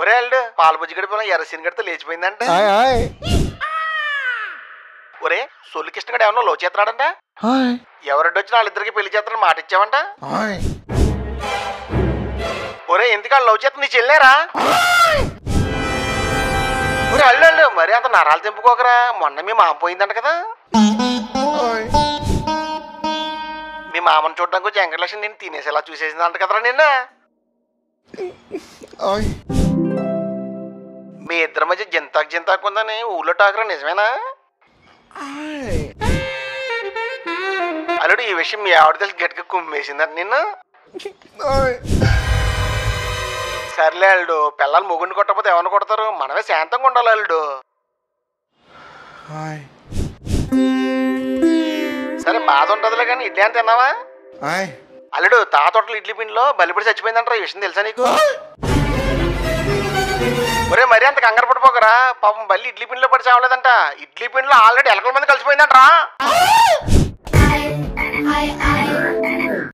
ఒరే అల్లుడు పాల బుజ్జి గడిపోయిన ఎర్రసీని గడితే లేచిపోయిందంటే. ఒరే సొల్లు కృష్ణ గడు ఏమన్నా లో చేస్తున్నాడంట. ఎవరెడ్డి వచ్చి వాళ్ళిద్దరికి పెళ్లి చేస్తారని మాట ఇచ్చావంట. ఒరే ఎందుకు వాళ్ళు లవ్ చేస్తా నీ చెల్లేరా? ఒరే అల్లు మరి అంత నరాలు తెంపుకోకరా. మొన్న మీ మామ పోయిందంట కదా. మీ మామను చూడడానికి వచ్చి వెంకటలక్ష్మి నేను తినేసేలా చూసేసిందంట కదరా నిన్న. మీ ఇద్దరి మధ్య జింతాకు ఉందని ఊళ్ళో టాకరా నిజమేనా? అల్లుడు ఈ విషయం మీ ఆవిడ తెలిసి గట్టిగా కుమ్మేసిందంట నిన్న. సర్లే అల్లుడు పిల్లలు మొగుడిని కొట్టకపోతే ఎవరిని కొడతారు? మనమే శాంతంగా ఉండాలి అల్లుడు. సరే బాధ ఉంటుందిలే కానీ ఇడ్లీ అని తిన్నావా? అల్లుడు తాతోటలు ఇడ్లీ పిండిలో బలిపడి చచ్చిపోయిందంటారా, ఈ విషయం తెలుసా నీకు? ఒరే మరీ అంత కంగారు పడిపోకరా. పాపం బల్లి ఇడ్లీ పిండిలో పడి చావలేదంట. ఇడ్లీ పిండిలో ఆల్రెడీ ఎలకల మంది కలిసిపోయిందంట.